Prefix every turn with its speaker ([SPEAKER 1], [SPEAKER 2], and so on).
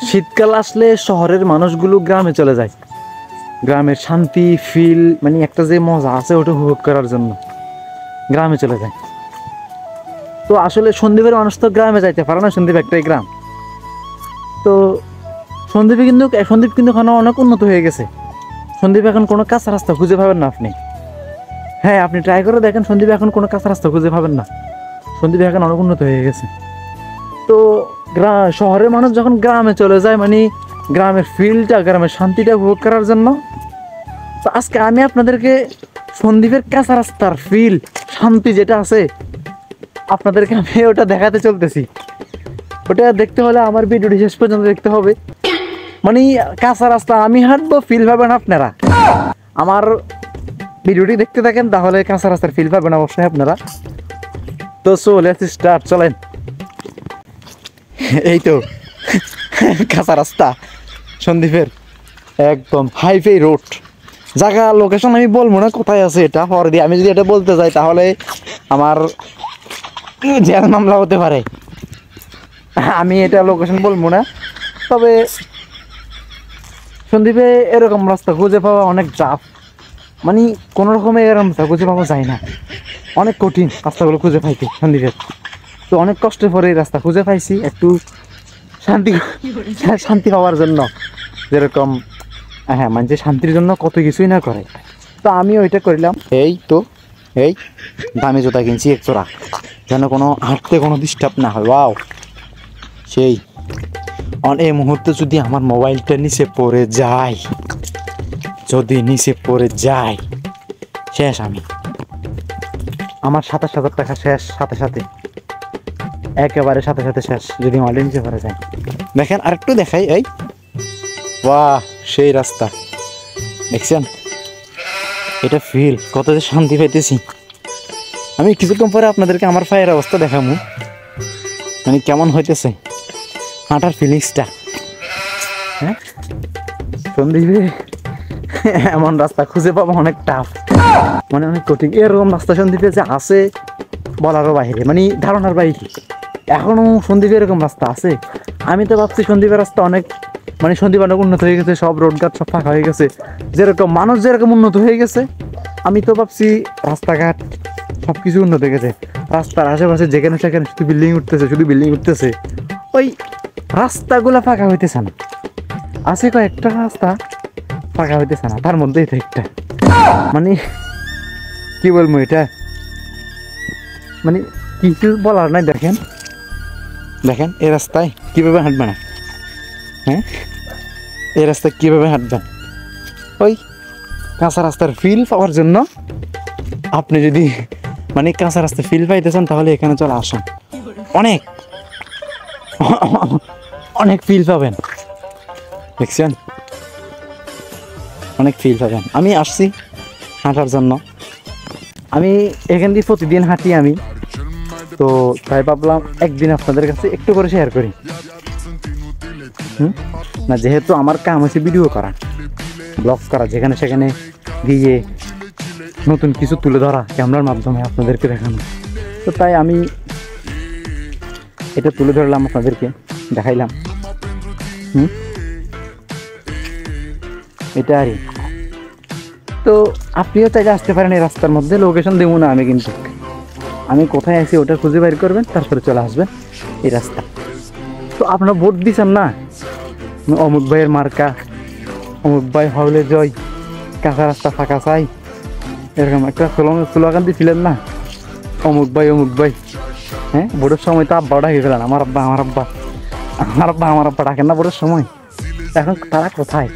[SPEAKER 1] শীতকাল আসলে শহরের মানুষগুলো গ্রামে চলে যায়, গ্রামের শান্তি ফিল মানে একটা যে মজা আছে ওটা উপভোগ করার জন্য গ্রামে চলে যায়। তো আসলে সন্দ্বীপের মানুষ তো গ্রামে যাইতে পারে না, সন্দ্বীপ একটাই গ্রাম। তো সন্দ্বীপ কিন্তু এখন অনেক উন্নত হয়ে গেছে। সন্দ্বীপ এখন কোনো কাঁচা রাস্তা খুঁজে পাবেন না আপনি। হ্যাঁ, আপনি ট্রাই করে দেখেন, সন্দ্বীপ এখন কোনো কাঁচা রাস্তা খুঁজে পাবেন না। সন্দ্বীপ এখন অনেক উন্নত হয়ে গেছে। তো শহরের মানুষ যখন গ্রামে চলে যায় মানে গ্রামের ফিলটা, গ্রামের শান্তিটা উপভোগ করার জন্য। তো আজকে আমি আপনাদেরকে সন্দ্বীপের কাঁচা রাস্তার ফিল, শান্তি যেটা আছে আপনাদেরকে আমি ওটা দেখাতে চলতেছি। ওটা দেখতে হলে আমার ভিডিওটি শেষ পর্যন্ত দেখতে হবে। মানে কাঁচা রাস্তা আমি হাঁটবো, ফিল পাবেন আপনারা। আমার ভিডিওটি দেখতে থাকেন, তাহলে কাঁচা রাস্তার ফিল পাবেন অবশ্যই আপনারা। তো সো লেটস স্টার্ট, চলেন। এই তো কাঁচা রাস্তা সন্দ্বীপের, একদম হাইওয়ে রোড। জায়গা লোকেশন আমি বলবো না কোথায় আছে, এটা পরে দিয়ে আমি যদি এটা বলতে যাই তাহলে আমার জেল মামলা হতে পারে। আমি এটা লোকেশন বলবো না। তবে সন্দ্বীপে এরকম রাস্তা খুঁজে পাওয়া অনেক চাপ, মানে কোনো রকমের এরকম রাস্তা খুঁজে পাওয়া যায় না, অনেক কঠিন রাস্তাগুলো খুঁজে পাইতে সন্দ্বীপের। তো অনেক কষ্টের পরে এই রাস্তা খুঁজে পাইছি একটু শান্তি পাওয়ার জন্য। যেরকম হ্যাঁ, মানে শান্তির জন্য কত কিছুই না করে, তো আমি ওইটা করলাম। এই তো এই দামি জুতা কিনছি এক চোরা, যেন কোনো হাঁটতে কোনো ডিস্টার্ব না হয়। ওয়াও, সেই এই মুহূর্তে যদি আমার মোবাইলটা নিচে পড়ে যায়, যদি নিচে পড়ে যায় শেষ, আমি আমার 27,000 টাকা শেষ, সাথে সাথে একেবারে সাথে সাথে শেষ যদি মোবাইলটা নিচে পড়ে যায়। দেখেন আরেকটু দেখাই, এই বাহ, সেই রাস্তা দেখছেন? এটা ফিল কত যে শান্তি পাইতেছি। আমি কিছুক্ষণ পরে আপনাদেরকে আমার পায়ের অবস্থা দেখাবো, মানে কেমন হইতেছে হাঁটার ফিলিংসটা। হ্যাঁ, সন্দ্বীপে এমন রাস্তা খুঁজে পাবো অনেক টাফ, মানে অনেক কঠিন। এরকম রাস্তা সন্দ্বীপে যে আছে বলারও বাইরে, মানে ধারণার বাইরে। এখনও সন্দ্বীপে এরকম রাস্তা আছে? আমি তো ভাবছি সন্দ্বীপের রাস্তা অনেক, মানে সন্দ্বীপ অনেক উন্নত হয়ে গেছে, সব রোডঘাট সব ফাঁকা হয়ে গেছে। যেরকম মানুষ যেরকম উন্নত হয়ে গেছে, আমি তো ভাবছি রাস্তাঘাট সব কিছু উন্নত হয়ে গেছে। রাস্তার আশেপাশে যেখানে সেখানে শুধু বিল্ডিং উঠতেছে, শুধু বিল্ডিং উঠতেছে, ওই রাস্তাগুলো ফাঁকা হইতেছে না। আছে কয়েকটা রাস্তা ফাঁকা হইতেছে না, তার মধ্যেই তো একটা, মানে কি বলবো এটা, মানে কিছু বলার নাই। দেখেন দেখেন এই রাস্তায় কীভাবে হাঁটবে না, হ্যাঁ এই রাস্তায় কীভাবে হাঁটবেন? ওই কাঁচা রাস্তার ফিল পাওয়ার জন্য আপনি যদি মানে কাঁচা রাস্তায় ফিল পাইতেছেন তাহলে এখানে চলে আসুন, অনেক অনেক ফিল পাবেন। দেখছেন, অনেক ফিল পাবেন। আমি আসছি হাঁটার জন্য, আমি এখান দিয়ে প্রতিদিন হাঁটি আমি, তো তাই ভাবলাম একদিন আপনাদের কাছে একটু করে শেয়ার করি। না, যেহেতু আমার কাম হচ্ছে ভিডিও করা, ব্লগ করা, যেখানে সেখানে গিয়ে নতুন কিছু তুলে ধরা ক্যামেরার মাধ্যমে আপনাদেরকে দেখানো, তো তাই আমি এটা তুলে ধরলাম, আপনাদেরকে দেখাইলাম। এটা আরই। তো আপনিও চাইলে আসতে পারেন এই রাস্তার মধ্যে, লোকেশন দেবো না আমি, কিন্তু আমি কোথায় আছি ওটা খুঁজে বের করবেন, তারপরে চলে আসবেন এই রাস্তা। তো আপনারা ভোট দিচ্ছেন না, অমুক ভাইয়ের মার্কা, অমুক ভাই হলে জয়, কাঁচা রাস্তা ফাঁকা চাই, এরকম একটা স্লোগান দিয়েছিলেন না, অমুক ভাই অমুক ভাই। হ্যাঁ, ভোটের সময় তো আব্বা ডাকে গেলেন, আমার আব্বা আমার আব্বা আমার আব্বা ডাকেন না ভোটের সময়। এখন তারা কোথায়?